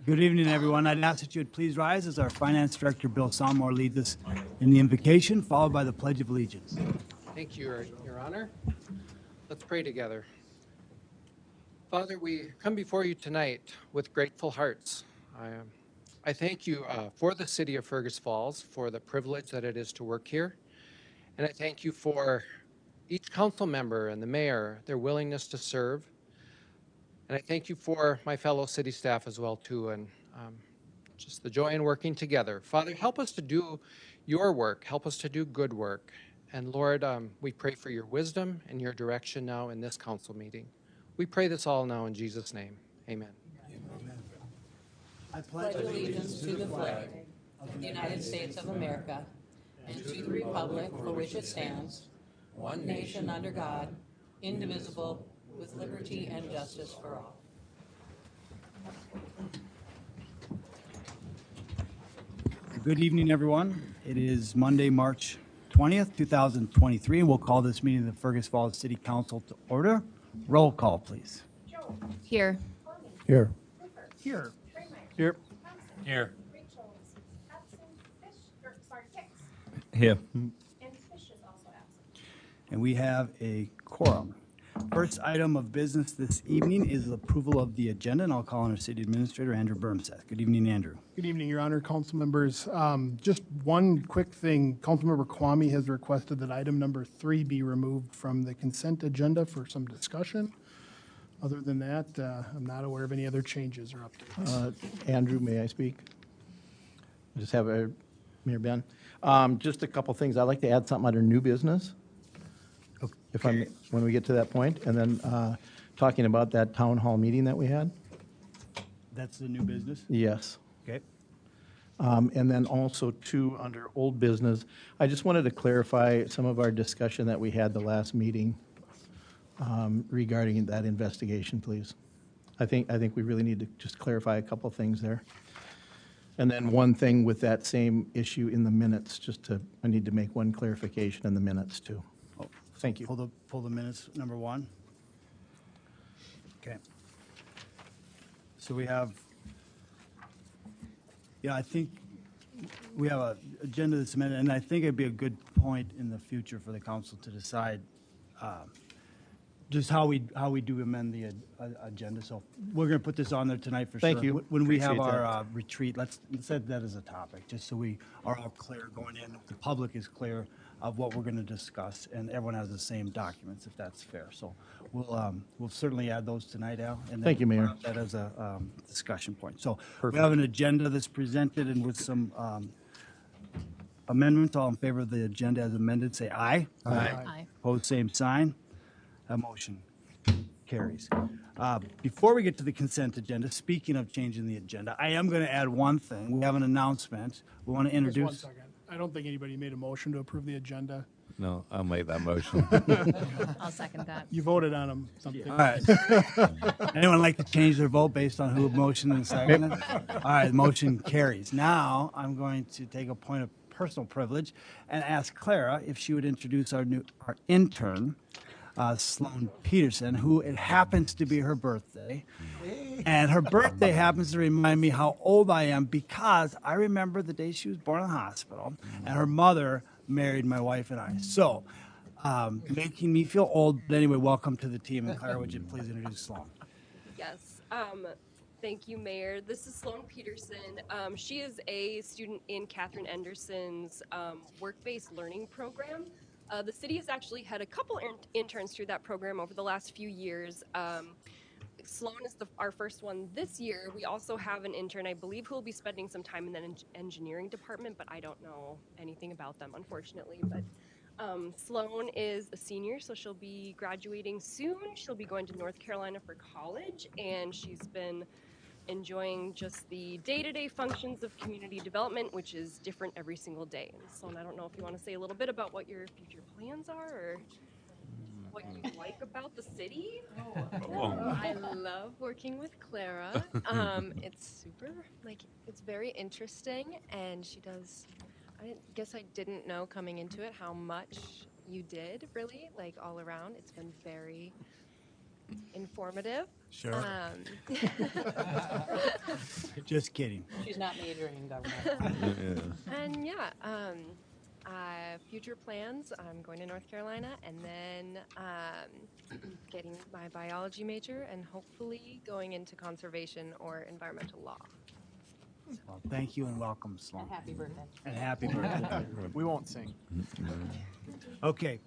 Good evening, everyone. I'd ask that you would please rise as our Finance Director, Bill Sommer, leads us in the invocation, followed by the Pledge of Allegiance. Thank you, Your Honor. Let's pray together. Father, we come before you tonight with grateful hearts. I thank you for the city of Fergus Falls, for the privilege that it is to work here. And I thank you for each council member and the mayor, their willingness to serve. And I thank you for my fellow city staff as well, too, and just the joy in working together. Father, help us to do your work. Help us to do good work. And Lord, we pray for your wisdom and your direction now in this council meeting. We pray this all now in Jesus' name. Amen. I pledge allegiance to the flag of the United States of America and to the republic for which it stands, one nation under God, indivisible, with liberty and justice for all. Good evening, everyone. It is Monday, March 20th, 2023, and we'll call this meeting of the Fergus Falls City Council to order. Roll call, please. Here. Here. Here. Here. Here. Rachel's absent. Hicks. Here. And Fish is also absent. And we have a quorum. First item of business this evening is approval of the agenda, and I'll call on our City Administrator, Andrew Burmseth. Good evening, Andrew. Good evening, Your Honor, council members. Just one quick thing. Councilmember Kwame has requested that item number 3 be removed from the consent agenda for some discussion. Other than that, I'm not aware of any other changes or updates. Andrew, may I speak? I just have Mayor Ben. Just a couple things. I'd like to add something under new business. When we get to that point, and then talking about that town hall meeting that we had. That's the new business? Yes. Okay. And then also too, under old business, I just wanted to clarify some of our discussion that we had the last meeting regarding that investigation, please. I think we really need to just clarify a couple things there. And then one thing with that same issue in the minutes, I need to make one clarification in the minutes too. Thank you. Pull the minutes, number 1. Okay. So we have, I think we have an agenda that's amended, and I think it'd be a good point in the future for the council to decide just how we do amend the agenda. So we're going to put this on there tonight for sure. Thank you. When we have Appreciate our retreat, let's set that as a topic, just so we are all clear going in. The public is clear of what we're going to discuss, and everyone has the same documents, if that's fair. So we'll certainly add those tonight, Al. And Thank you, Mayor. That as a discussion point. So Perfect. we have an agenda that's presented, and with some amendments. All in favor of the agenda as amended, say aye. Aye. Opposed, same sign. That motion carries. Before we get to the consent agenda, speaking of changing the agenda, I am going to add one thing. We have an announcement. We want to Just introduce. 1 second. I don't think anybody made a motion to approve the agenda. No, I'll make that motion. I'll second that. You voted on them, something. All right. Anyone like to change their vote based on who motioned and seconded? All right, the motion carries. Now, I'm going to take a point of personal privilege and ask Clara if she would introduce our intern, Sloan Peterson, who it happens to be her birthday. And her birthday happens to remind me how old I am, because I remember the day she was born in the hospital, and her mother married my wife and I. So, making me feel old. But anyway, welcome to the team. And Clara, would you please introduce Sloan? Yes. Thank you, Mayor. This is Sloan Peterson. She is a student in Catherine Anderson's work-based learning program. The city has actually had a couple interns through that program over the last few years. Sloan is our first one this year. We also have an intern, I believe, who will be spending some time in the engineering department, but I don't know anything about them, unfortunately. But Sloan is a senior, so she'll be graduating soon. She'll be going to North Carolina for college, and she's been enjoying just the day-to-day functions of community development, which is different every single day. And Sloan, I don't know if you want to say a little bit about what your future plans are, or what you like about the city. I love working with Clara. It's super, it's very interesting, and she does, I guess I didn't know coming into it how much you did, really, all around. It's been very informative. Sure. Just kidding. She's not majoring in government. And yeah, future plans, I'm going to North Carolina and then getting my biology major and hopefully going into conservation or environmental law. Well, thank you and welcome, Sloan. And happy birthday. And happy birthday. We won't sing. Okay,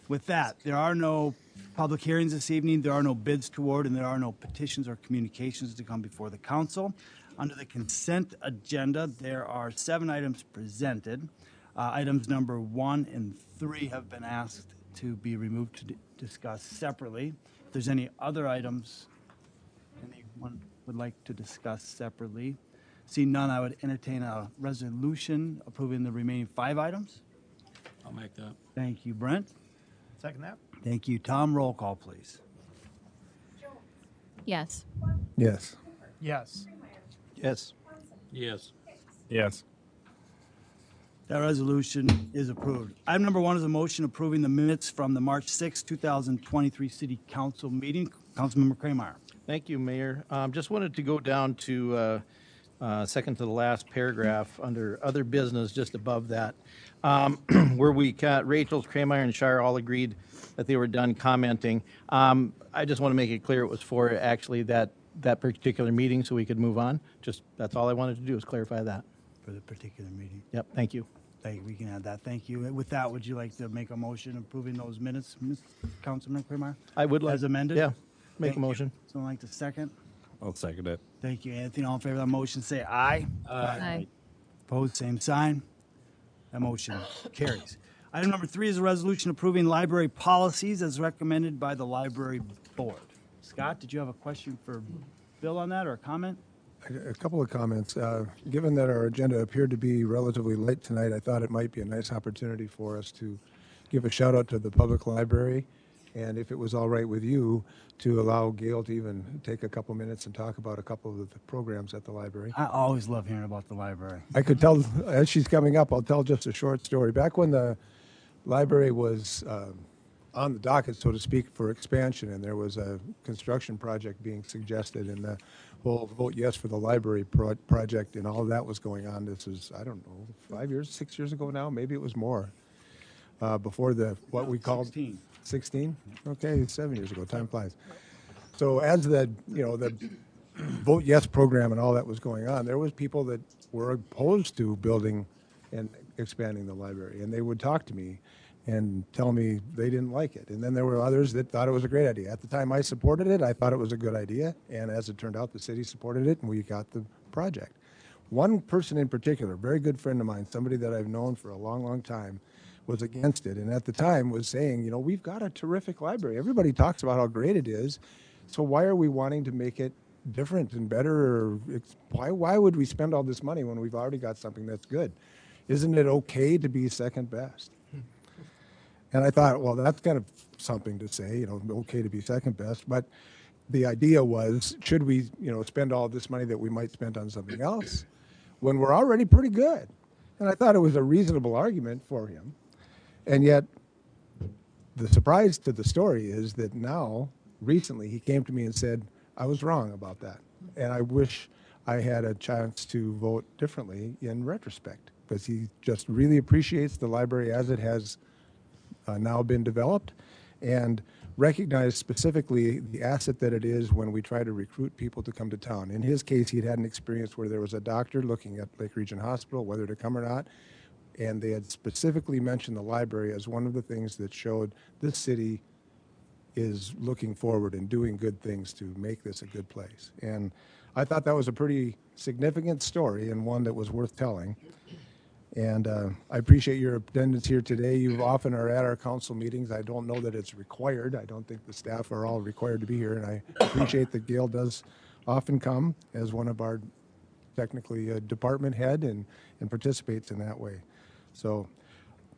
with that, there are no public hearings this evening, there are no bids toward, and there are no petitions or communications to come before the council. Under the consent agenda, there are 7 items presented. Items number 1 and 3 have been asked to be removed to discuss separately. If there's any other items anyone would like to discuss separately, seeing none, I would entertain a resolution approving the remaining 5 items. I'll make that. Thank you, Brent. Second that? Thank you, Tom. Roll call, please. Yes. Yes. Yes. Yes. Yes. Yes. That resolution is approved. Item number 1 is a motion approving the minutes from the March 6, 2023 City Council meeting. Councilmember Kramer. Thank you, Mayor. Just wanted to go down to second to the last paragraph under other business, just above that, where we got Rachel, Kramer, and Shire all agreed that they were done commenting. I just want to make it clear it was for actually that particular meeting, so we could move on. Just that's all I wanted to do is clarify that. For the particular meeting. Yep. Thank you. We can add that. Thank you. With that, would you like to make a motion approving those minutes, Councilman Kramer? I would like As amended? Yeah. Make Thank a you. motion. Someone like to second? I'll second it. Thank you, Anthony. All in favor of that motion, say aye. Aye. Opposed, same sign. That motion carries. Item number 3 is a resolution approving library policies as recommended by the library board. Scott, did you have a question for Bill on that or a comment? A couple of comments. Given that our agenda appeared to be relatively late tonight, I thought it might be a nice opportunity for us to give a shout out to the public library, and if it was all right with you, to allow Gail to even take a couple minutes and talk about a couple of the programs at the library. I always love hearing about the library. I could tell, as she's coming up, I'll tell just a short story. Back when the library was on the docket, so to speak, for expansion, and there was a construction project being suggested, and the whole vote yes for the library project and all of that was going on. This is, I don't know, 5 years, 6 years ago now, maybe it was more, before the, what we called. 16. 16? Okay, 7 years ago, time flies. So as the vote yes program and all that was going on, there was people that were opposed to building and expanding the library, and they would talk to me and tell me they didn't like it. And then there were others that thought it was a great idea. At the time I supported it, I thought it was a good idea, and as it turned out, the city supported it, and we got the project. One person in particular, a very good friend of mine, somebody that I've known for a long, long time, was against it, and at the time was saying, you know, we've got a terrific library. Everybody talks about how great it is, so why are we wanting to make it different and better? Or why would we spend all this money when we've already got something that's good? Isn't it okay to be second best? And I thought, well, that's kind of something to say, you know, okay to be second best. But the idea was, should we, you know, spend all this money that we might spend on something else when we're already pretty good? And I thought it was a reasonable argument for him. And yet, the surprise to the story is that now, recently, he came to me and said, I was wrong about that. And I wish I had a chance to vote differently in retrospect, because he just really appreciates the library as it has now been developed, and recognize specifically the asset that it is when we try to recruit people to come to town. In his case, he'd had an experience where there was a doctor looking at Lake Region Hospital, whether to come or not, and they had specifically mentioned the library as one of the things that showed this city is looking forward and doing good things to make this a good place. And I thought that was a pretty significant story and one that was worth telling. And I appreciate your attendance here today. You often are at our council meetings. I don't know that it's required. I don't think the staff are all required to be here, and I appreciate that Gail does often come as one of our technically department head and participates in that way. So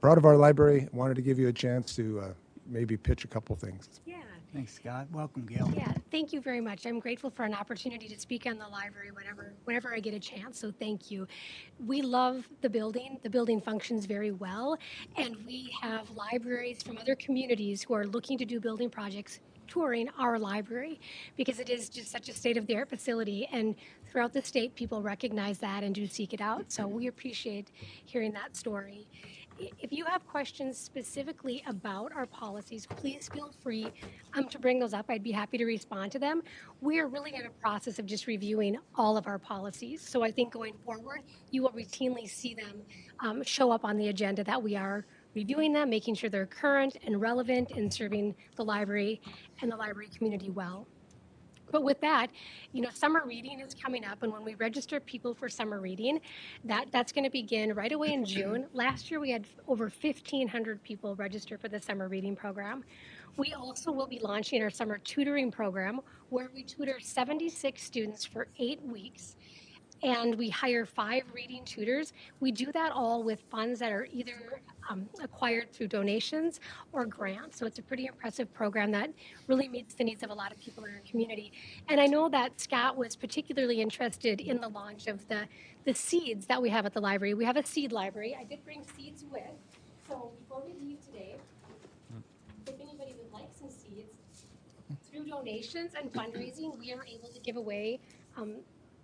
proud of our library. Wanted to give you a chance to maybe pitch a couple things. Yeah. Thanks, Scott. Welcome, Gail. Yeah, thank you very much. I'm grateful for an opportunity to speak on the library whenever I get a chance, so thank you. We love the building. The building functions very well, and we have libraries from other communities who are looking to do building projects touring our library, because it is just such a state-of-the-art facility, and throughout the state, people recognize that and do seek it out. So we appreciate hearing that story. If you have questions specifically about our policies, please feel free to bring those up. I'd be happy to respond to them. We are really in a process of just reviewing all of our policies. So I think going forward, you will routinely see them show up on the agenda that we are reviewing them, making sure they're current and relevant and serving the library and the library community well. But with that, summer reading is coming up, and when we register people for summer reading, that's going to begin right away in June. Last year, we had over 1,500 people register for the summer reading program. We also will be launching our summer tutoring program, where we tutor 76 students for 8 weeks. And we hire 5 reading tutors. We do that all with funds that are either acquired through donations or grants. So it's a pretty impressive program that really meets the needs of a lot of people in our community. And I know that Scott was particularly interested in the launch of the seeds that we have at the library. We have a seed library. I did bring seeds with. So before we leave today, if anybody would like some seeds, through donations and fundraising, we are able to give away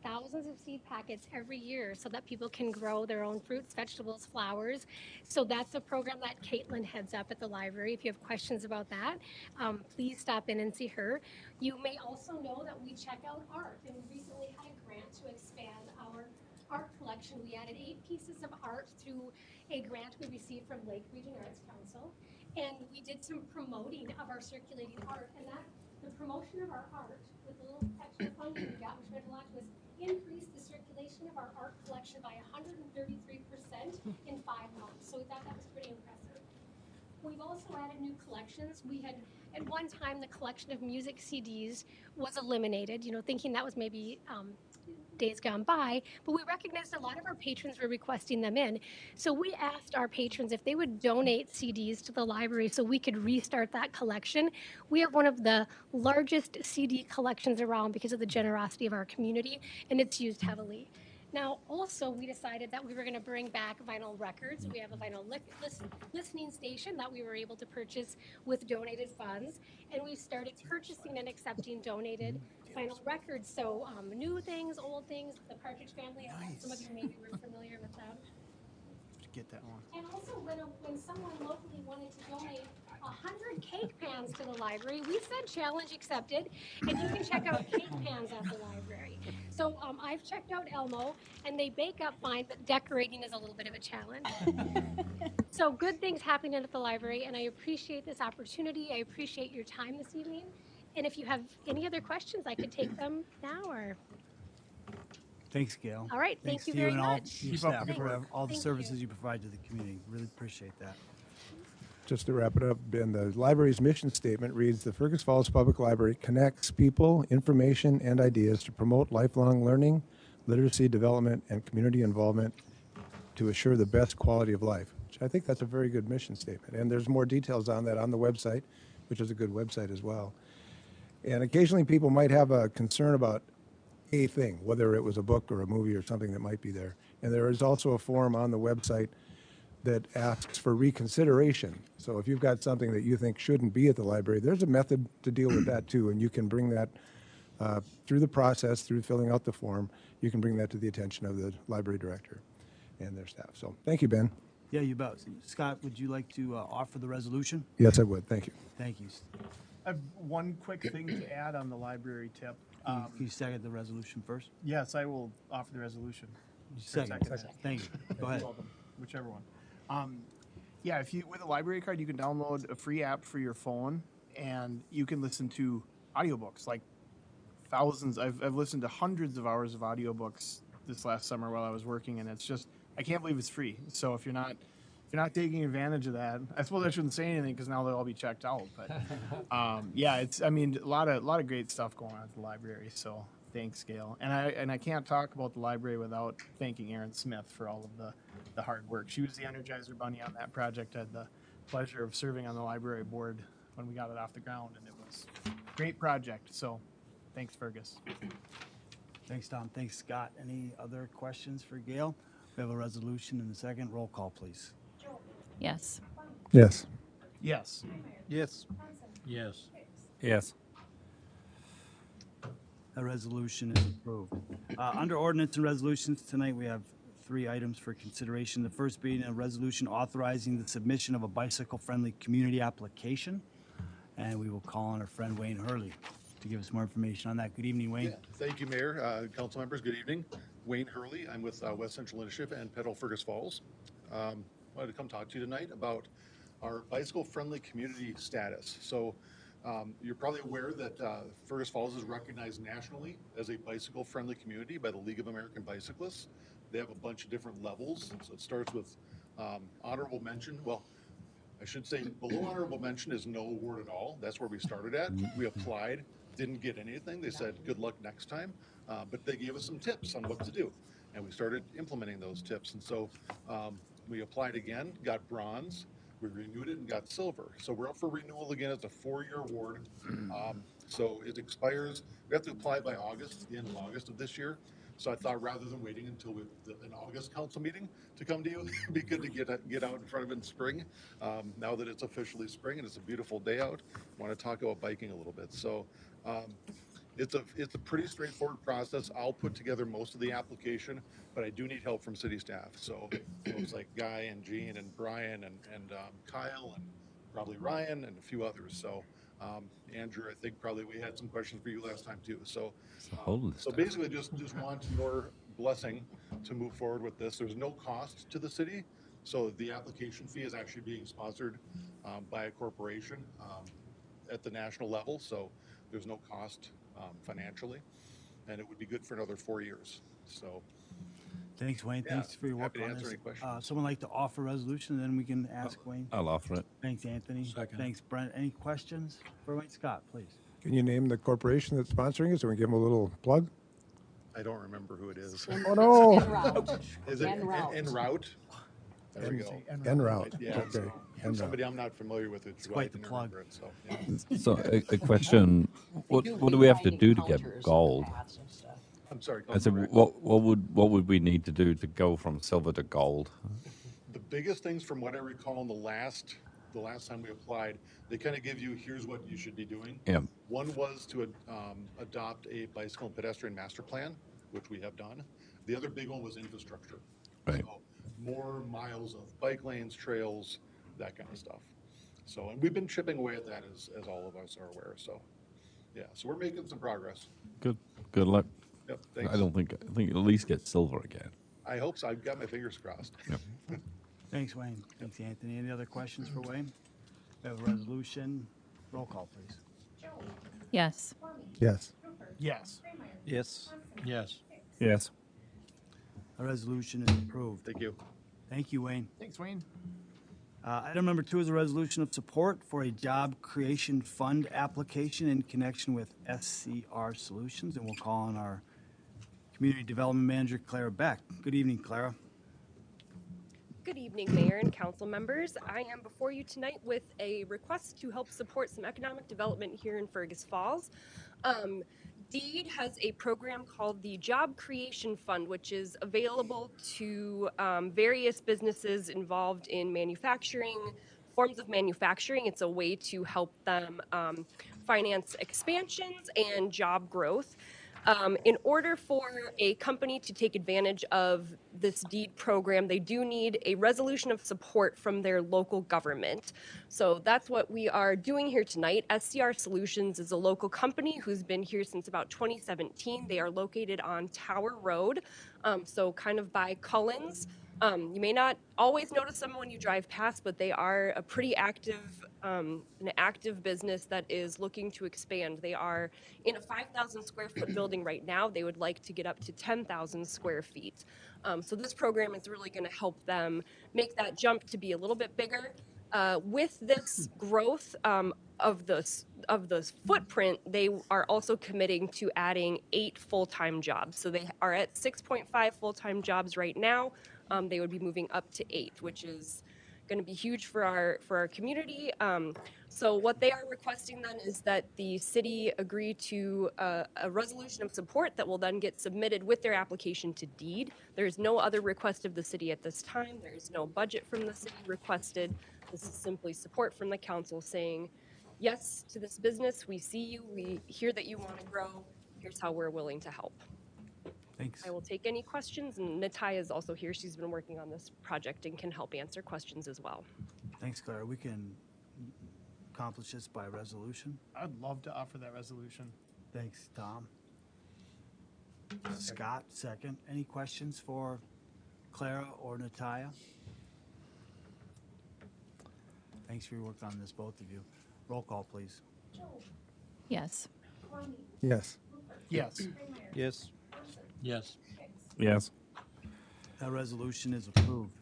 thousands of seed packets every year so that people can grow their own fruits, vegetables, flowers. So that's a program that Caitlin heads up at the library. If you have questions about that, please stop in and see her. You may also know that we check out art, and we recently had a grant to expand our art collection. We added 8 pieces of art through a grant we received from Lake Region Arts Council, and we did some promoting of our circulating art, and the promotion of our art with the little extra funding we got, which meant a lot to us, increased the circulation of our art collection by 133% in 5 months. So we thought that was pretty impressive. We've also added new collections. We had, at one time, the collection of music CDs was eliminated, thinking that was maybe days gone by, but we recognized a lot of our patrons were requesting them in. So we asked our patrons if they would donate CDs to the library so we could restart that collection. We have one of the largest CD collections around because of the generosity of our community, and it's used heavily. Now, also, we decided that we were going to bring back vinyl records. We have a vinyl listening station that we were able to purchase with donated funds, and we started purchasing and accepting donated vinyl records. So new things, old things, the Partridge Family, some of you maybe were familiar with them. Get that one. And also, when someone locally wanted to donate 100 cake pans to the library, we said challenge accepted, and you can check out cake pans at the library. So I've checked out Elmo, and they bake up fine, but decorating is a little bit of a challenge. So good things happening at the library, and I appreciate this opportunity. I appreciate your time this evening. And if you have any other questions, I could take them now or. Thanks, Gail. All right, Thanks thank you to very and all much. your Keep up staff the good for work. all the Thank services you. you provide to the community. Really appreciate that. Just to wrap it up, Ben, the library's mission statement reads, "The Fergus Falls Public Library connects people, information, and ideas to promote lifelong learning, literacy development, and community involvement to assure the best quality of life." Which I think that's a very good mission statement. And there's more details on that on the website, which is a good website as well. And occasionally people might have a concern about a thing, whether it was a book or a movie or something that might be there. And there is also a form on the website that asks for reconsideration. So if you've got something that you think shouldn't be at the library, there's a method to deal with that too, and you can bring that through the process, through filling out the form, you can bring that to the attention of the library director and their staff. So thank you, Ben. Yeah, you bet. Scott, would you like to offer the resolution? Yes, I would. Thank you. Thank you. I have one quick thing to add on the library tip. Can you second the resolution first? Yes, I will offer the resolution. Second. Thank you. Go ahead. You're welcome. Whichever one. Yeah, if you with a library card, you can download a free app for your phone, and you can listen to audiobooks, like thousands. I've listened to hundreds of hours of audiobooks this last summer while I was working, and it's just I can't believe it's free. So if you're not taking advantage of that, I suppose I shouldn't say anything because now they'll all be checked out. But yeah, it's a lot of great stuff going on at the library. So thanks, Gail. And I can't talk about the library without thanking Erin Smith for all of the hard work. She was the Energizer Bunny on that project. I had the pleasure of serving on the library board when we got it off the ground, and it was a great project. So thanks, Fergus. Thanks, Tom. Thanks, Scott. Any other questions for Gail? We have a resolution in a second. Roll call, please. Yes. Yes. Yes. Yes. Yes. Yes. The resolution is approved. Under ordinance and resolutions, tonight we have 3 items for consideration. The first being a resolution authorizing the submission of a bicycle-friendly community application. And we will call on our friend Wayne Hurley to give us more information on that. Good evening, Wayne. Yeah, thank you, Mayor. Council members, good evening. Wayne Hurley. I'm with West Central Initiative and Petal Fergus Falls. Wanted to come talk to you tonight about our bicycle-friendly community status. So you're probably aware that Fergus Falls is recognized nationally as a bicycle-friendly community by the League of American Bicyclists. They have a bunch of different levels. So it starts with honorable mention. Well, I should say below honorable mention is no award at all. That's where we started at. We applied, didn't get anything. They said, good luck next time. But they gave us some tips on what to do. And we started implementing those tips. And so we applied again, got bronze. We renewed it and got silver. So we're up for renewal again. It's a 4-year award. So it expires, we have to apply by August, the end of August of this year. So I thought rather than waiting until an August council meeting to come to you, it'd be good to get out in front of it in spring. Now that it's officially spring and it's a beautiful day out, I want to talk about biking a little bit. So it's a pretty straightforward process. I'll put together most of the application, but I do need help from city staff. So folks like Guy and Gene and Brian and Kyle and probably Ryan and a few others. So Andrew, I think probably we had some questions for you last time too. So basically just want your blessing to move forward with this. There's no cost to the city. So the application fee is actually being sponsored by a corporation at the national level. So there's no cost financially, and it would be good for another 4 years. So Thanks, Wayne. Yeah, Thanks for your work happy to on answer this. any questions. Someone like to offer resolution, and then we can ask Wayne. I'll offer it. Thanks, Anthony. Second. Thanks, Brent. Any questions for Wayne? Scott, please. Can you name the corporation that's sponsoring it so we can give them a little plug? I don't remember who it is. Oh, no. En route. Is it En route. en route? There we go. En route. Yeah, Okay. En route. somebody I'm not familiar with. It's quite the plug. So, yeah. So a question, what do we have to do to get gold? I'm sorry. I said, what would we need to do to go from silver to gold? The biggest things from what I recall in the last time we applied, they kind of give you, here's what you should be doing. Yeah. One was to adopt a bicycle and pedestrian master plan, which we have done. The other big one was infrastructure. Right. So more miles of bike lanes, trails, that kind of stuff. So, and we've been chipping away at that as all of us are aware. So, yeah, so we're making some progress. Good luck. Yep, thanks. I think at least get silver again. I hope so. I've got my fingers crossed. Yep. Thanks, Wayne. Thanks, Anthony. Any other questions for Wayne? We have a resolution. Roll call, please. Yes. Yes. Yes. Yes. Yes. Yes. The resolution is approved. Thank you. Thank you, Wayne. Thanks, Wayne. Item number 2 is a resolution of support for a job creation fund application in connection with SCR Solutions, and we'll call on our Community Development Manager, Clara Beck. Good evening, Clara. Good evening, Mayor and council members. I am before you tonight with a request to help support some economic development here in Fergus Falls. DEED has a program called the Job Creation Fund, which is available to various businesses involved in manufacturing, forms of manufacturing. It's a way to help them finance expansions and job growth. In order for a company to take advantage of this DEED program, they do need a resolution of support from their local government. So that's what we are doing here tonight. SCR Solutions is a local company who's been here since about 2017. They are located on Tower Road, so kind of by Cullens. You may not always notice them when you drive past, but they are a pretty active, an active business that is looking to expand. They are in a 5,000 square foot building right now. They would like to get up to 10,000 square feet. So this program is really going to help them make that jump to be a little bit bigger. With this growth of the footprint, they are also committing to adding 8 full-time jobs. So they are at 6.5 full-time jobs right now. They would be moving up to 8, which is going to be huge for our community. So what they are requesting then is that the city agree to a resolution of support that will then get submitted with their application to DEED. There is no other request of the city at this time. There is no budget from the city requested. This is simply support from the council saying, yes to this business. We see you. We hear that you want to grow. here's how we're willing to help. Thanks. I will take any questions, and Natalia is also here. She's been working on this project and can help answer questions as well. Thanks, Clara. We can accomplish this by resolution. I'd love to offer that resolution. Thanks, Tom. Scott, second. Any questions for Clara or Natalia? Thanks for your work on this, both of you. Roll call, please. Yes. Yes. Yes. Yes. Yes. Yes. That resolution is approved.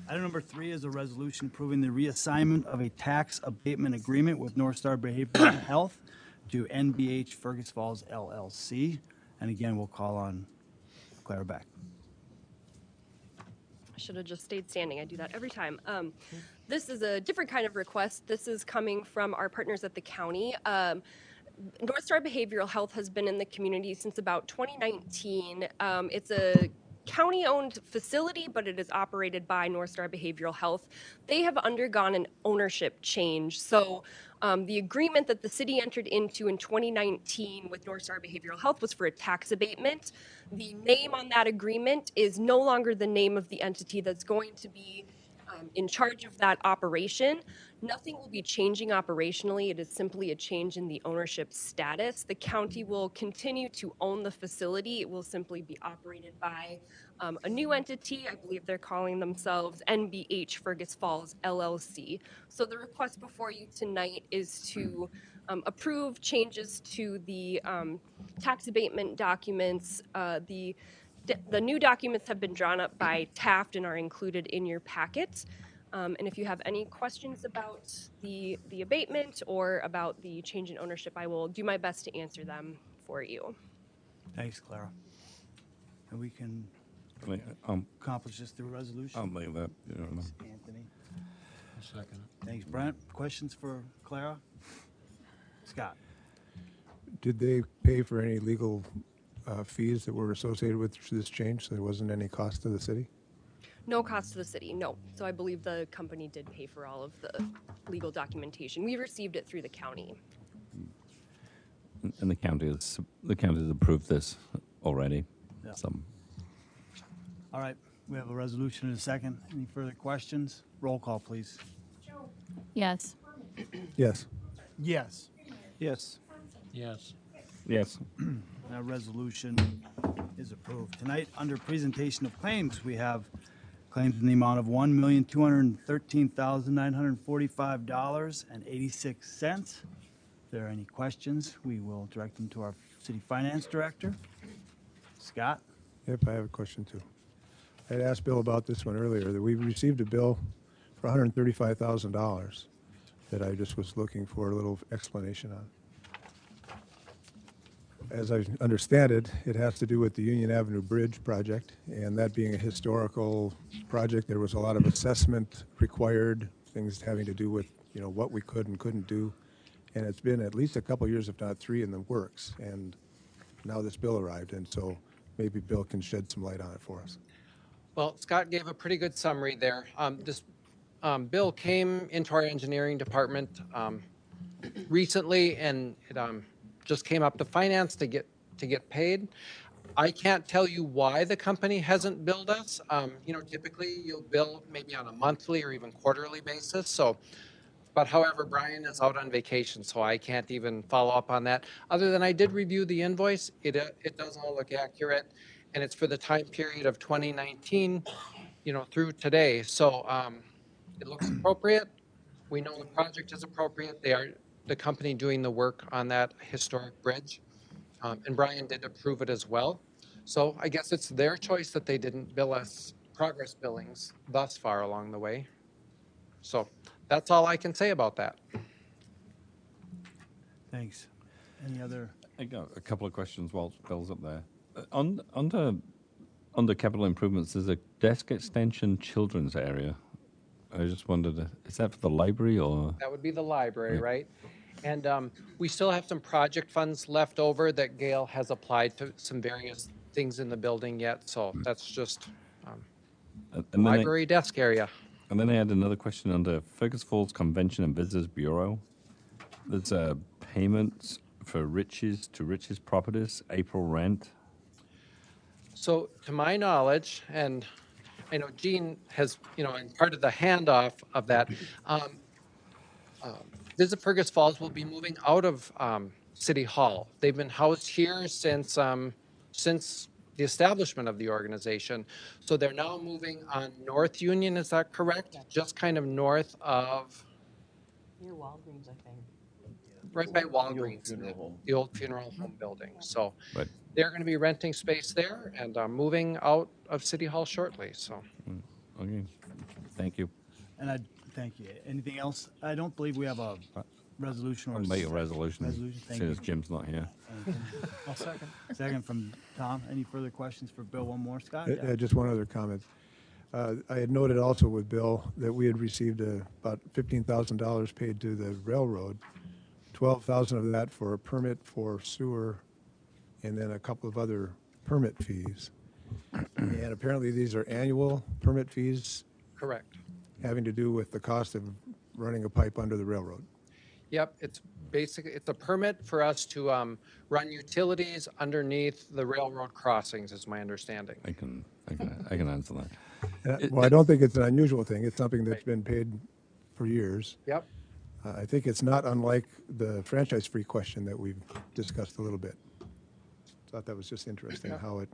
Item number 3 is a resolution approving the reassignment of a tax abatement agreement with North Star Behavioral Health to NBH Fergus Falls LLC. And again, we'll call on Clara Beck. I should have just stayed standing. I do that every time. This is a different kind of request. This is coming from our partners at the county. North Star Behavioral Health has been in the community since about 2019. It's a county-owned facility, but it is operated by North Star Behavioral Health. They have undergone an ownership change. So the agreement that the city entered into in 2019 with North Star Behavioral Health was for a tax abatement. The name on that agreement is no longer the name of the entity that's going to be in charge of that operation. Nothing will be changing operationally. It is simply a change in the ownership status. The county will continue to own the facility. It will simply be operated by a new entity. I believe they're calling themselves NBH Fergus Falls LLC. So the request before you tonight is to approve changes to the tax abatement documents. The new documents have been drawn up by Taft and are included in your packet. And if you have any questions about the abatement or about the change in ownership, I will do my best to answer them for you. Thanks, Clara. And we can accomplish this through a resolution. I'll make that. Thanks, Anthony. Second. Thanks, Brent. Questions for Clara? Scott? Did they pay for any legal fees that were associated with this change, so there wasn't any cost to the city? No cost to the city, no. So I believe the company did pay for all of the legal documentation. We received it through the county. And the county has approved this already. Yeah. Some. All right, we have a resolution in a second. Any further questions? Roll call, please. Yes. Yes. Yes. Yes. Yes. Yes. That resolution is approved. Tonight, under presentation of claims, we have claims in the amount of $1,213,945.86. If there are any questions, we will direct them to our city finance director. Scott? Yep, I have a question too. I had asked Bill about this one earlier, that we received a bill for $135,000 that I just was looking for a little explanation on. As I understand it, it has to do with the Union Avenue Bridge project, and that being a historical project, there was a lot of assessment required, things having to do with, you know, what we could and couldn't do. And it's been at least a couple of years, if not 3, in the works. And now this bill arrived, and so maybe Bill can shed some light on it for us. Well, Scott gave a pretty good summary there. This bill came into our engineering department recently, and it just came up to finance to get paid. I can't tell you why the company hasn't billed us. You know, typically you'll bill maybe on a monthly or even quarterly basis. So, but however, Brian is out on vacation, so I can't even follow up on that. Other than I did review the invoice, it does all look accurate, and it's for the time period of 2019, you know, through today. So it looks appropriate. We know the project is appropriate. They are the company doing the work on that historic bridge. And Brian did approve it as well. So I guess it's their choice that they didn't bill us progress billings thus far along the way. So that's all I can say about that. Thanks. Any other? I got a couple of questions while Bill's up there. Under capital improvements, there's a desk extension children's area. I just wondered, is that for the library or? That would be the library, right? And we still have some project funds left over that Gail has applied to some various things in the building yet. So that's just library desk area. And then I had another question under Fergus Falls Convention and Visitors Bureau. There's payments for Riches to Riches Properties, April rent. So to my knowledge, and I know Gene has, and part of the handoff of that, Visit Fergus Falls will be moving out of City Hall. They've been housed here since the establishment of the organization. So they're now moving on North Union, is that correct? Just kind of north of, Near Walgreens, I think. right by Walgreens, the old funeral home building. So they're going to be renting space there and moving out of City Hall shortly, so. Okay, thank you. And thank you. Anything else? I don't believe we have a resolution or I'll make a resolution, Resolution, thank soon as you. Jim's not here. I'll second. Second from Tom. Any further questions for Bill? One more, Scott? Just one other comment. I had noted also with Bill that we had received about $15,000 paid to the railroad, 12,000 of that for a permit for sewer, and then a couple of other permit fees. And apparently these are annual permit fees Correct. having to do with the cost of running a pipe under the railroad. Yep, it's a permit for us to run utilities underneath the railroad crossings, is my understanding. I can answer that. Well, I don't think it's an unusual thing. It's something that's been paid for years. Yep. I think it's not unlike the franchise-free question that we've discussed a little bit. Thought that was just interesting how it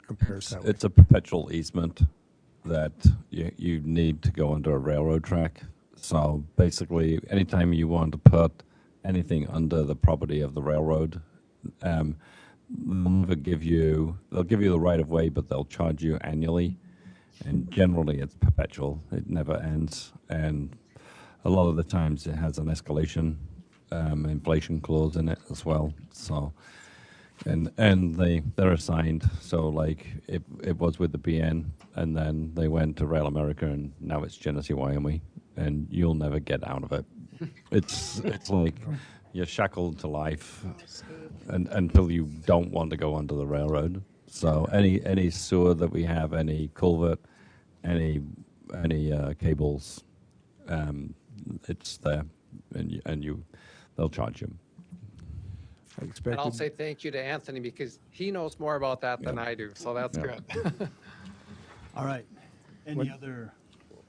compares that way. It's a perpetual easement that you need to go under a railroad track. So basically, anytime you want to put anything under the property of the railroad, they'll give you the right of way, but they'll charge you annually. And generally, it's perpetual; it never ends. And a lot of the times, it has an escalation, inflation clause in it as well. So, and they're assigned. So like it was with the BN, and then they went to Rail America, and now it's Genesee Wyoming, and you'll never get out of it. It's like you're shackled to life, and until you don't want to go under the railroad. So any sewer that we have, any culvert, any cables, it's there, and they'll charge you. And I'll say thank you to Anthony because he knows more about that than I do, so that's good. All right. Any other?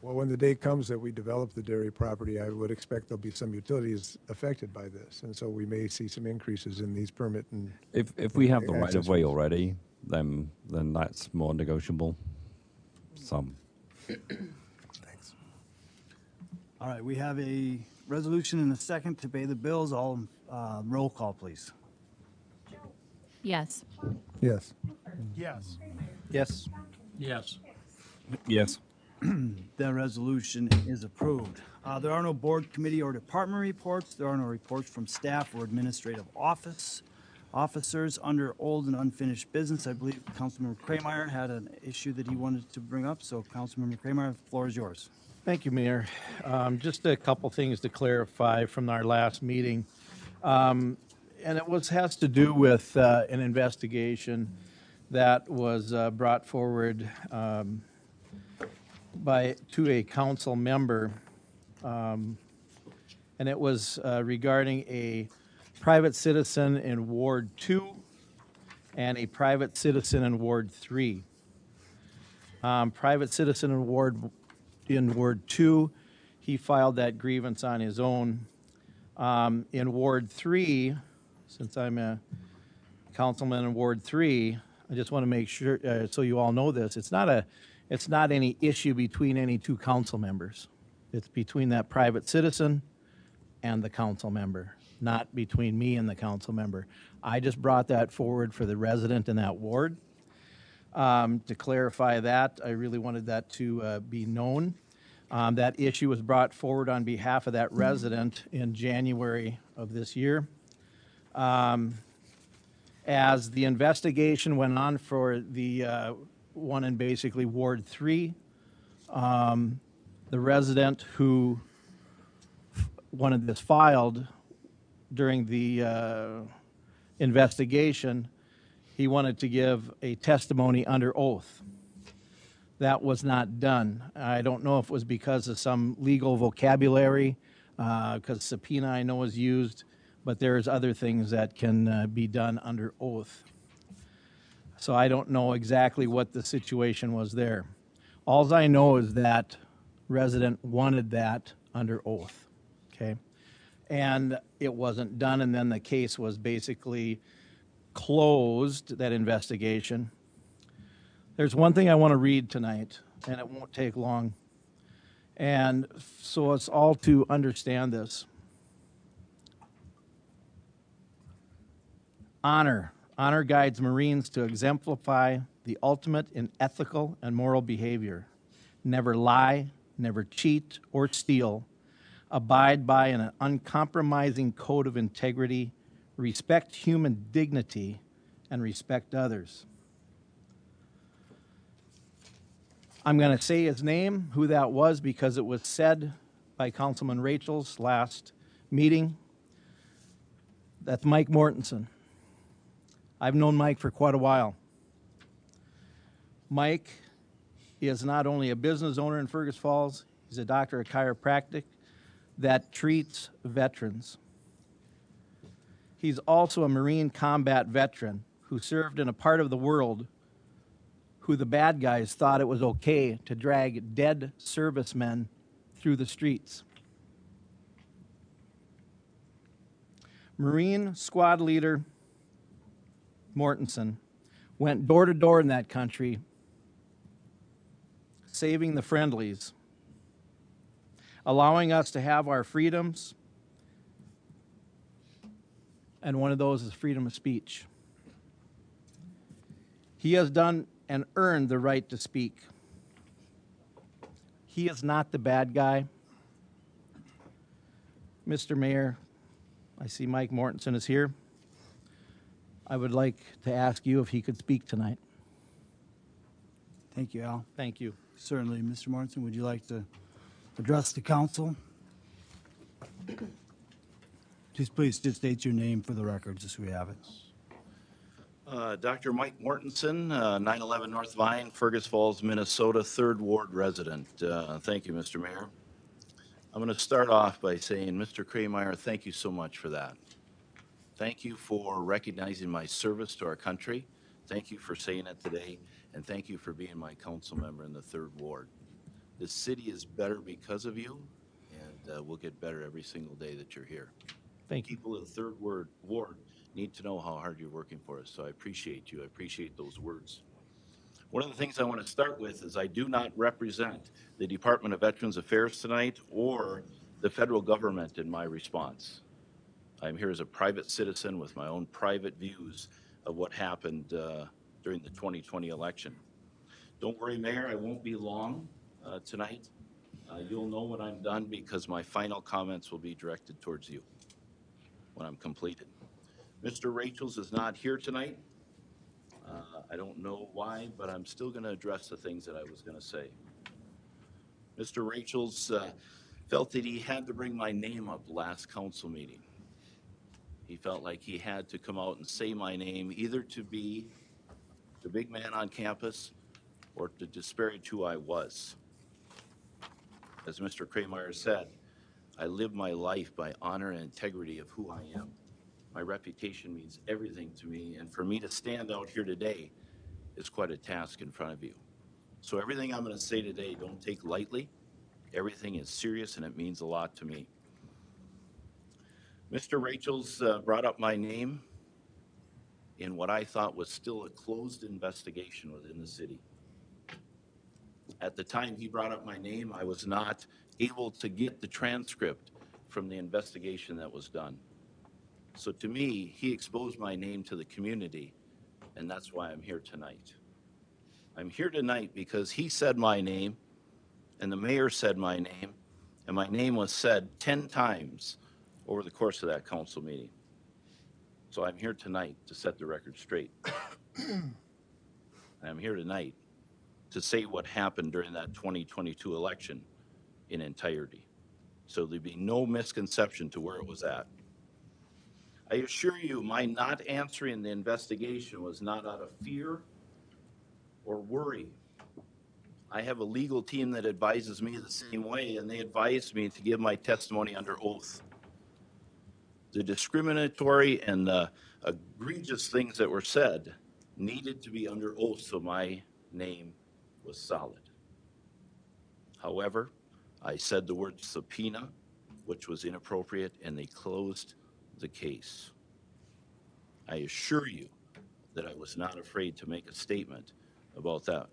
Well, when the day comes that we develop the dairy property, I would expect there'll be some utilities affected by this, and so we may see some increases in these permit and. If we have the right access of way fees. already, then that's more negotiable. Some. Thanks. All right, we have a resolution and a second to pay the bills. All roll call, please. Yes. Yes. Yes. Yes. Yes. Yes. The resolution is approved. There are no board, committee, or department reports. There are no reports from staff or administrative officers under old and unfinished business. I believe Councilmember Krameyer had an issue that he wanted to bring up. So Councilmember Krameyer, the floor is yours. Thank you, Mayor. Just a couple things to clarify from our last meeting. And it has to do with an investigation that was brought forward to a council member. And it was regarding a private citizen in Ward 2 and a private citizen in Ward 3. Private citizen in Ward 2, he filed that grievance on his own. In Ward 3, since I'm a councilman in Ward 3, I just want to make sure, so you all know this, it's not any issue between any two council members. It's between that private citizen and the council member, not between me and the council member. I just brought that forward for the resident in that ward. To clarify that, I really wanted that to be known. That issue was brought forward on behalf of that resident in January of this year. As the investigation went on for the one in basically Ward 3, the resident who wanted this filed during the investigation, he wanted to give a testimony under oath. That was not done. I don't know if it was because of some legal vocabulary, because subpoena I know is used, but there's other things that can be done under oath. So I don't know exactly what the situation was there. Alls I know is that resident wanted that under oath, okay? And it wasn't done, and then the case was basically closed, that investigation. There's one thing I want to read tonight, and it won't take long. And so it's all to understand this. Honor. Honor guides Marines to exemplify the ultimate in ethical and moral behavior. Never lie, never cheat or steal. Abide by an uncompromising code of integrity. Respect human dignity and respect others. I'm going to say his name, who that was, because it was said by Councilman Rachel's last meeting. That's Mike Mortensen. I've known Mike for quite a while. Mike is not only a business owner in Fergus Falls, he's a doctor of chiropractic that treats veterans. He's also a Marine combat veteran who served in a part of the world who the bad guys thought it was okay to drag dead servicemen through the streets. Marine squad leader Mortensen went door to door in that country, saving the friendlies, allowing us to have our freedoms, and one of those is freedom of speech. He has done and earned the right to speak. He is not the bad guy. Mr. Mayor, I see Mike Mortensen is here. I would like to ask you if he could speak tonight. Thank you, Al. Thank you. Certainly. Mr. Martinson, would you like to address the council? Please just state your name for the record, just so we have it. Dr. Mike Mortensen, 911 North Vine, Fergus Falls, Minnesota, 3rd Ward resident. Thank you, Mr. Mayor. I'm going to start off by saying, Mr. Krameyer, thank you so much for that. Thank you for recognizing my service to our country. Thank you for saying it today, and thank you for being my council member in the 3rd Ward. This city is better because of you, and we'll get better every single day that you're here. Thank you. People in the 3rd Ward need to know how hard you're working for us, so I appreciate you. I appreciate those words. One of the things I want to start with is I do not represent the Department of Veterans Affairs tonight or the federal government in my response. I'm here as a private citizen with my own private views of what happened during the 2020 election. Don't worry, Mayor, I won't be long tonight. You'll know when I'm done because my final comments will be directed towards you when I'm completed. Mr. Rachels is not here tonight. I don't know why, but I'm still going to address the things that I was going to say. Mr. Rachels felt that he had to bring my name up last council meeting. He felt like he had to come out and say my name, either to be the big man on campus or to disparage who I was. As Mr. Krameyer said, I live my life by honor and integrity of who I am. My reputation means everything to me, and for me to stand out here today is quite a task in front of you. So everything I'm going to say today, don't take lightly. Everything is serious, and it means a lot to me. Mr. Rachels brought up my name in what I thought was still a closed investigation within the city. At the time he brought up my name, I was not able to get the transcript from the investigation that was done. So to me, he exposed my name to the community, and that's why I'm here tonight. I'm here tonight because he said my name, and the mayor said my name, and my name was said 10 times over the course of that council meeting. So I'm here tonight to set the record straight. I'm here tonight to say what happened during that 2022 election in entirety. So there'd be no misconception to where it was at. I assure you, my not answering the investigation was not out of fear or worry. I have a legal team that advises me the same way, and they advised me to give my testimony under oath. The discriminatory and the egregious things that were said needed to be under oath so my name was solid. However, I said the word subpoena, which was inappropriate, and they closed the case. I assure you that I was not afraid to make a statement about that.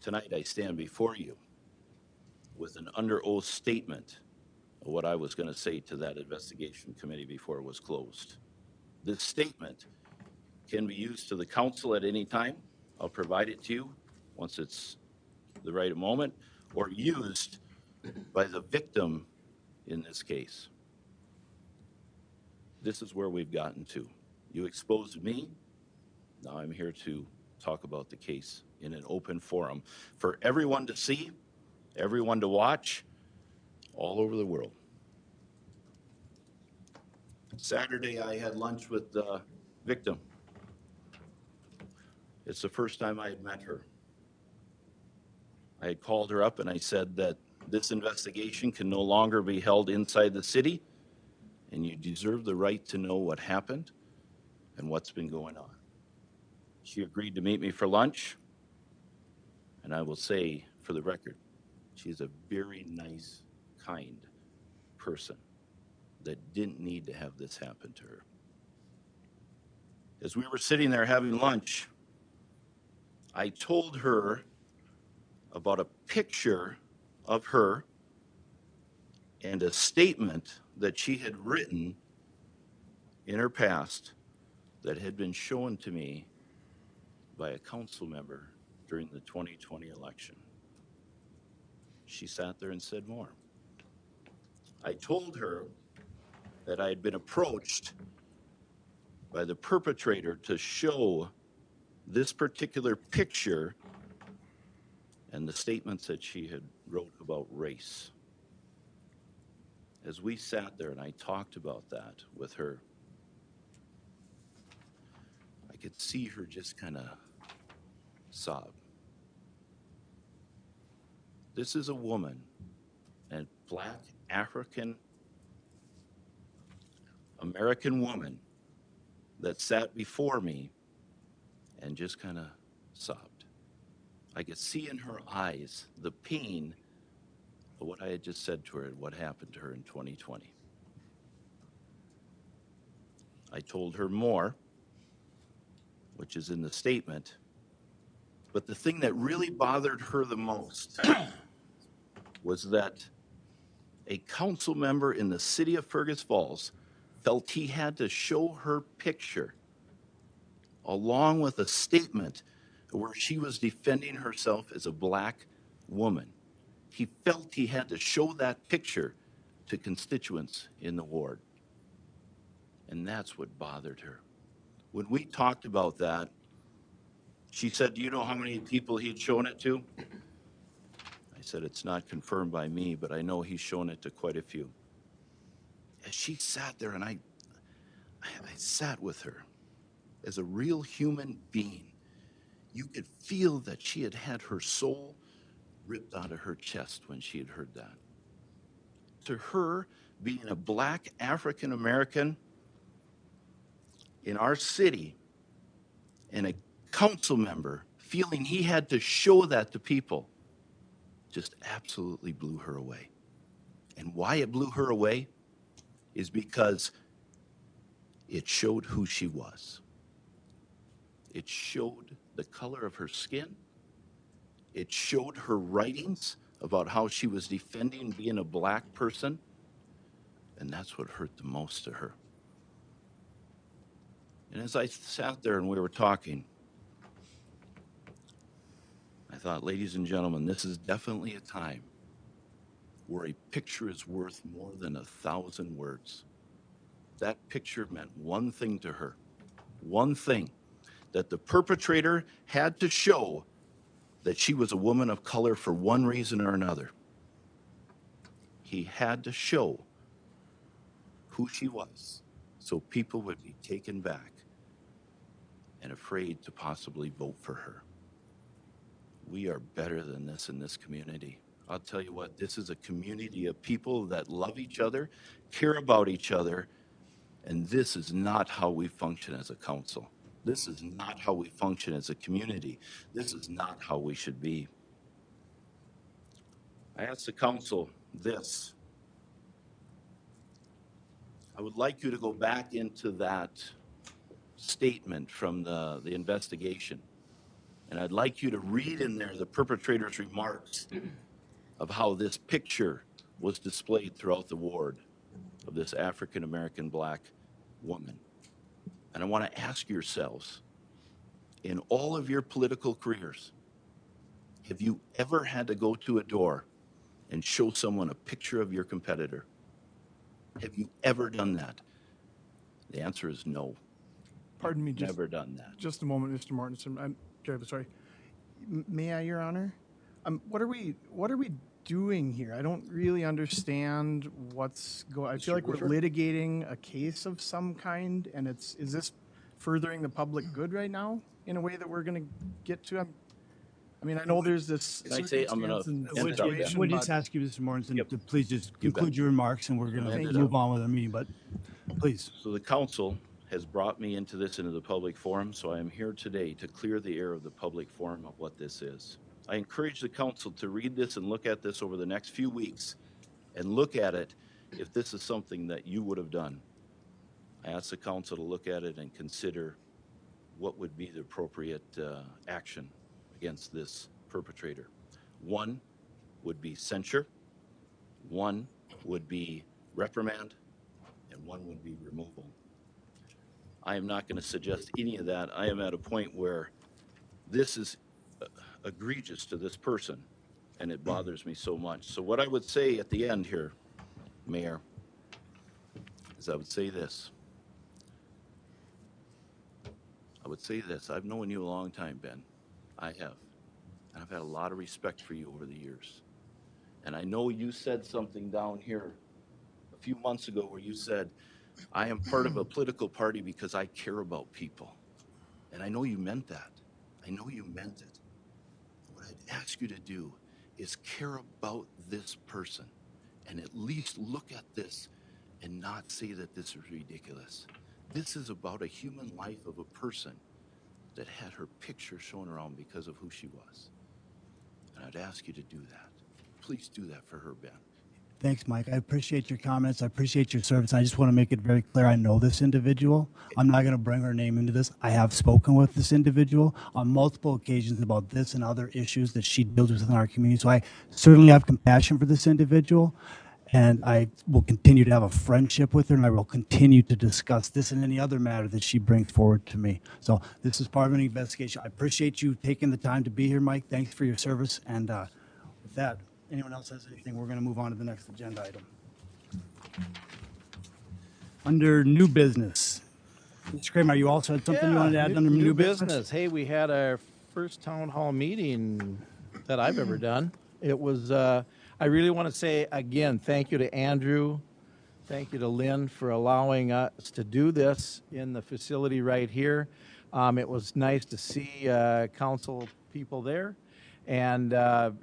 Tonight, I stand before you with an under oath statement of what I was going to say to that investigation committee before it was closed. This statement can be used to the council at any time. I'll provide it to you once it's the right moment, or used by the victim in this case. This is where we've gotten to. You exposed me. Now I'm here to talk about the case in an open forum for everyone to see, everyone to watch, all over the world. Saturday, I had lunch with the victim. It's the first time I had met her. I had called her up and I said that this investigation can no longer be held inside the city, and you deserve the right to know what happened and what's been going on. She agreed to meet me for lunch, and I will say, for the record, she's a very nice, kind person that didn't need to have this happen to her. As we were sitting there having lunch, I told her about a picture of her and a statement that she had written in her past that had been shown to me by a council member during the 2020 election. She sat there and said more. I told her that I had been approached by the perpetrator to show this particular picture and the statements that she had wrote about race. As we sat there and I talked about that with her, I could see her just kind of sob. This is a woman, a Black African American woman that sat before me and just kind of sobbed. I could see in her eyes the pain of what I had just said to her and what happened to her in 2020. I told her more, which is in the statement, but the thing that really bothered her the most was that a council member in the city of Fergus Falls felt he had to show her picture along with a statement where she was defending herself as a Black woman. He felt he had to show that picture to constituents in the ward. And that's what bothered her. When we talked about that, she said, "Do you know how many people he'd shown it to?" I said, "It's not confirmed by me, but I know he's shown it to quite a few." As she sat there and I sat with her as a real human being, you could feel that she had had her soul ripped out of her chest when she had heard that. To her, being a Black African American in our city and a council member feeling he had to show that to people just absolutely blew her away. And why it blew her away is because it showed who she was. It showed the color of her skin. It showed her writings about how she was defending being a Black person. And that's what hurt the most to her. And as I sat there and we were talking, I thought, ladies and gentlemen, this is definitely a time where a picture is worth more than 1,000 words. That picture meant one thing to her, one thing, that the perpetrator had to show that she was a woman of color for one reason or another. He had to show who she was so people would be taken back and afraid to possibly vote for her. We are better than this in this community. I'll tell you what, this is a community of people that love each other, care about each other, And this is not how we function as a council. This is not how we function as a community. This is not how we should be. I asked the council this. I would like you to go back into that statement from the investigation. And I'd like you to read in there the perpetrator's remarks of how this picture was displayed throughout the ward of this African-American black woman. And I want to ask yourselves, in all of your political careers, have you ever had to go to a door and show someone a picture of your competitor? Have you ever done that? The answer is no. Pardon me, just, Never done that. just a moment, Mr. Martinson. I'm sorry. May I, Your Honor? What are we doing here? I don't really understand what's going. I feel like we're litigating a case of some kind, and is this furthering the public good right now in a way that we're going to get to? I mean, I know there's this. Can I say, I'm going to end up I would just ask you, Mr. Mortensen, to please just conclude your remarks, and we're going to Thank move you. on with our meeting, but please. So the council has brought me into the public forum, so I am here today to clear the air of the public forum of what this is. I encourage the council to read this and look at this over the next few weeks and look at it if this is something that you would have done. I ask the council to look at it and consider what would be the appropriate action against this perpetrator. One would be censure, one would be reprimand, and one would be removal. I am not going to suggest any of that. I am at a point where this is egregious to this person, and it bothers me so much. So what I would say at the end here, Mayor, is I would say this. I've known you a long time, Ben. I have. And I've had a lot of respect for you over the years. And I know you said something down here a few months ago where you said, I am part of a political party because I care about people. And I know you meant that. I know you meant it. What I'd ask you to do is care about this person and at least look at this and not say that this is ridiculous. This is about a human life of a person that had her picture shown around because of who she was. And I'd ask you to do that. Please do that for her, Ben. Thanks, Mike. I appreciate your comments. I appreciate your service. I just want to make it very clear. I know this individual. I'm not going to bring her name into this. I have spoken with this individual on multiple occasions about this and other issues that she deals with in our community. So I certainly have compassion for this individual, and I will continue to have a friendship with her, and I will continue to discuss this and any other matter that she brings forward to me. So this is part of an investigation. I appreciate you taking the time to be here, Mike. Thanks for your service. And with that, anyone else has anything, we're going to move on to the next agenda item. Under new business, Mr. Kramer, you also had something you wanted to add under new business? Hey, we had our first town hall meeting that I've ever done. It was, I really want to say again, thank you to Andrew. Thank you to Lynn for allowing us to do this in the facility right here. It was nice to see council people there. And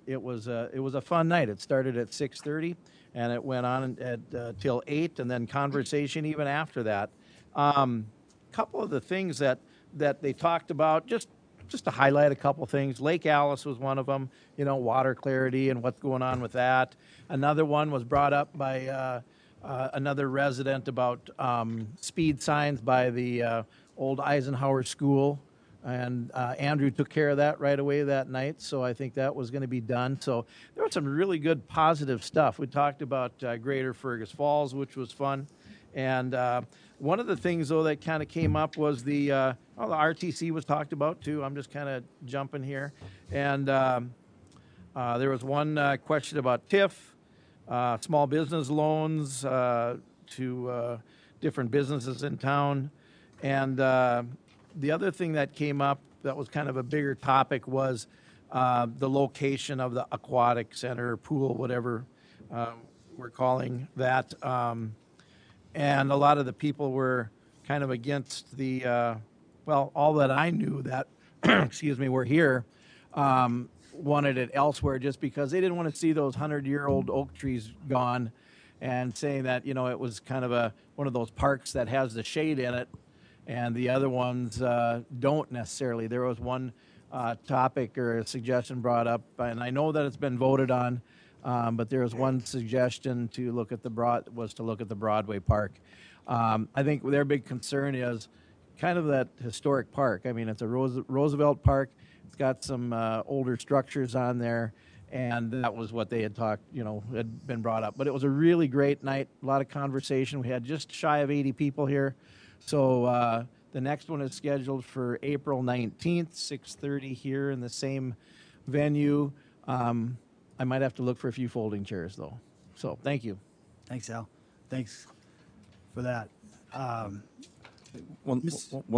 it was a fun night. It started at 6:30, and it went on at till 8, and then conversation even after that. Couple of the things that they talked about, just to highlight a couple things. Lake Alice was one of them. You know, water clarity and what's going on with that. Another one was brought up by another resident about speed signs by the old Eisenhower School. And Andrew took care of that right away that night, so I think that was going to be done. So there was some really good positive stuff. We talked about Greater Fergus Falls, which was fun. And one of the things, though, that kind of came up was the RTC was talked about, too. I'm just kind of jumping here. And there was one question about TIF, small business loans to different businesses in town. And the other thing that came up that was kind of a bigger topic was the location of the aquatic center, pool, whatever we're calling that. And a lot of the people were kind of against the, all that I knew that, excuse me, were here, wanted it elsewhere just because they didn't want to see those 100-year-old oak trees gone. and saying that, you know, it was kind of one of those parks that has the shade in it, and the other ones don't necessarily. There was one topic or a suggestion brought up, and I know that it's been voted on, but there was one suggestion to look at the Broadway Park. I think their big concern is kind of that historic park. I mean, it's a Roosevelt Park. It's got some older structures on there, and that was what they had talked, you know, had been brought up. But it was a really great night, a lot of conversation. We had just shy of 80 people here. So the next one is scheduled for April 19th, 6:30 here in the same venue. I might have to look for a few folding chairs, though. So thank you. Thanks, Al. Thanks for that. One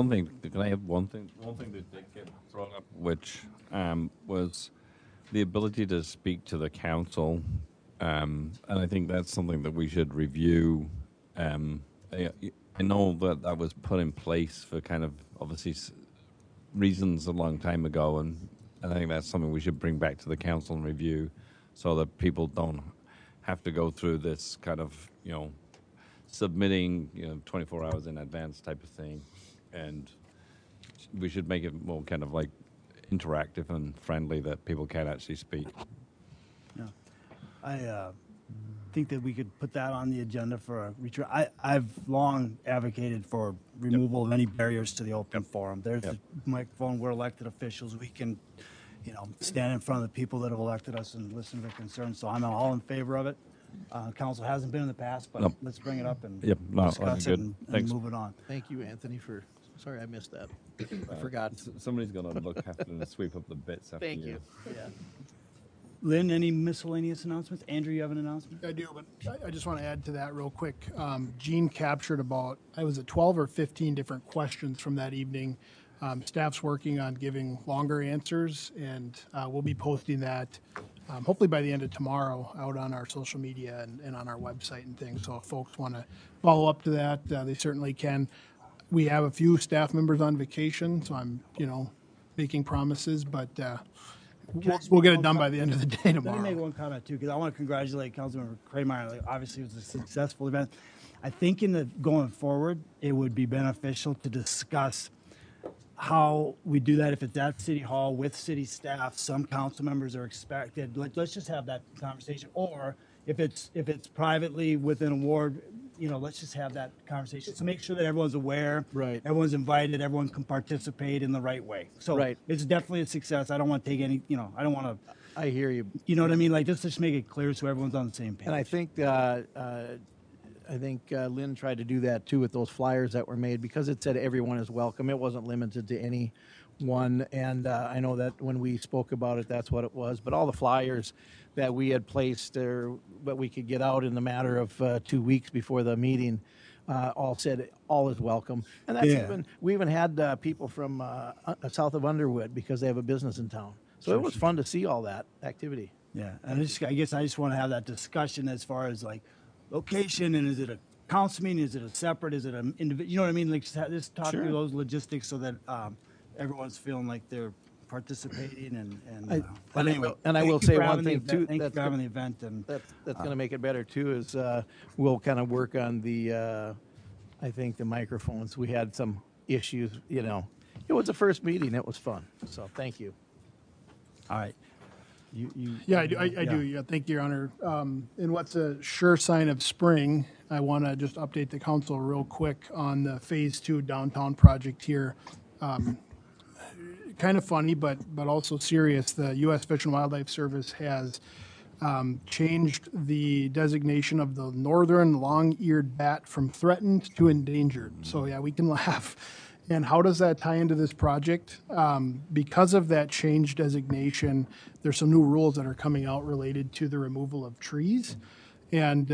thing, can I have one thing? One thing that did get brought up, which was the ability to speak to the council, and I think that's something that we should review. I know that was put in place for kind of obviously reasons a long time ago, and I think that's something we should bring back to the council and review, so that people don't have to go through this kind of, you know, submitting, you know, 24 hours in advance type of thing, and we should make it more kind of like interactive and friendly that people can actually speak. Yeah, I think that we could put that on the agenda for a retreat. I've long advocated for removal of any barriers to the open forum. There's the microphone. We're elected officials. We can, you know, stand in front of the people that have elected us and listen to their concerns. So I'm all in favor of it. Council hasn't been in the past, but let's bring it up and discuss it and move it on. Thank you, Anthony, sorry I missed that. I forgot. Somebody's going to look after and sweep up the bits after Thank you. Yeah. Lynn, any miscellaneous announcements? Andrew, you have an announcement? I do, but I just want to add to that real quick. Gene captured about, 12 or 15 different questions from that evening. Staff's working on giving longer answers, and we'll be posting that hopefully by the end of tomorrow out on our social media and on our website and things. So if folks want to follow up to that, they certainly can. We have a few staff members on vacation, so I'm, making promises, but we'll get it done by the end of the day tomorrow. Let me make one comment too, because I want to congratulate Councilmember Kramer. Like, obviously, it was a successful event. I think going forward, it would be beneficial to discuss how we do that. If it's at City Hall with city staff, some council members are expected. Let's just have that conversation. Or if it's privately within a ward, let's just have that conversation. So make sure that everyone's aware, right? Everyone's invited, everyone can participate in the right way. So it's definitely a success. I don't want to take any, I don't want to. I hear you. You know what I mean? Like, just make it clear so everyone's on the same page. And I think Lynn tried to do that too with those flyers that were made, because it said everyone is welcome. It wasn't limited to any one. And I know that when we spoke about it, that's what it was. But all the flyers that we had placed there, but we could get out in the matter of 2 weeks before the meeting, all said all is welcome. And that's we even had people from south of Underwood, because they have a business in town. So it was fun to see all that activity. Yeah, and I guess I just want to have that discussion as far as like location, and is it a council meeting? Is it a separate? Is it an individual? You know what I mean? Like, just talk through those logistics so that everyone's feeling like they're participating. But anyway, and I will say one thing too. Thank you for having the event, and that's going to make it better too. Is we'll kind of work on the, I think the microphones. We had some issues. It was the first meeting. It was fun. So thank you. All right. I do. Yeah, thank you, Your Honor. In what's a sure sign of spring, I want to just update the council real quick on the Phase 2 downtown project here. Kind of funny, but also serious. The U.S. Fish and Wildlife Service has changed the designation of the northern long-eared bat from threatened to endangered. So yeah, we can laugh. And how does that tie into this project? Because of that change designation, there's some new rules that are coming out related to the removal of trees. And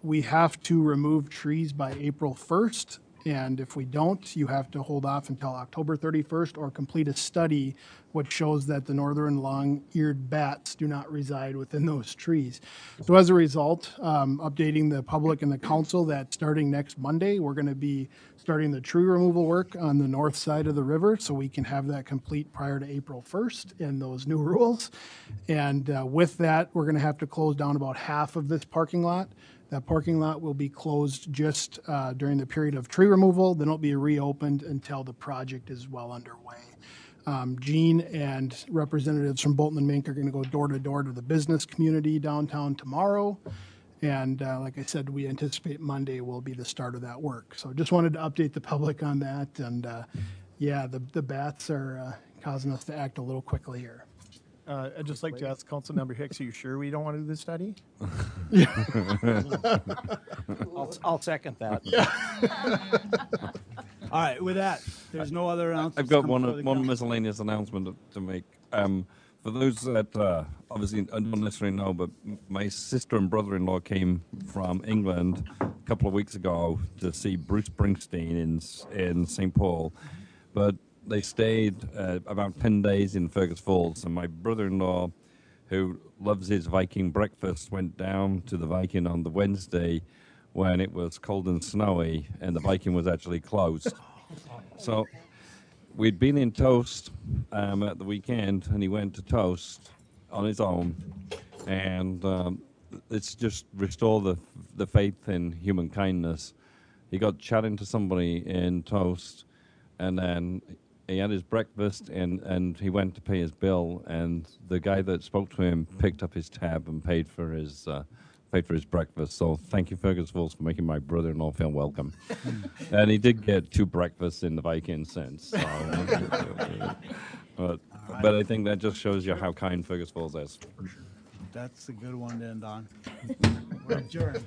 we have to remove trees by April 1st. And if we don't, you have to hold off until October 31st or complete a study which shows that the northern long-eared bats do not reside within those trees. So as a result, updating the public and the council that starting next Monday, we're going to be starting the tree removal work on the north side of the river, so we can have that complete prior to April 1st and those new rules. And with that, we're going to have to close down about half of this parking lot. That parking lot will be closed just during the period of tree removal, then it'll be reopened until the project is well underway. Gene and representatives from Bolton and Mink are going to go door to door to the business community downtown tomorrow. And like I said, we anticipate Monday will be the start of that work. So just wanted to update the public on that. And yeah, the bats are causing us to act a little quickly here. I'd just like to ask Councilmember Hicks, are you sure we don't want to do this study? I'll second that. All right, with that, there's no other announcements. I've got come before the one council. miscellaneous announcement to make. For those that obviously don't necessarily know, but my sister and brother-in-law came from England a couple of weeks ago to see Bruce Springsteen in St. Paul, but they stayed about 10 days in Fergus Falls, and my brother-in-law, who loves his Viking breakfast, went down to the Viking on the Wednesday when it was cold and snowy, and the Viking was actually closed. So we'd been in Toast at the weekend, and he went to Toast on his own, and it's just restore the faith in human kindness. He got chatting to somebody in Toast, and then he had his breakfast, and he went to pay his bill, and the guy that spoke to him picked up his tab and paid for his breakfast. So thank you, Fergus Falls, for making my brother-in-law feel welcome. And he did get 2 breakfasts in the Viking since. So, but I think that just shows you how kind Fergus Falls is. That's a good one to end on. We're adjourned.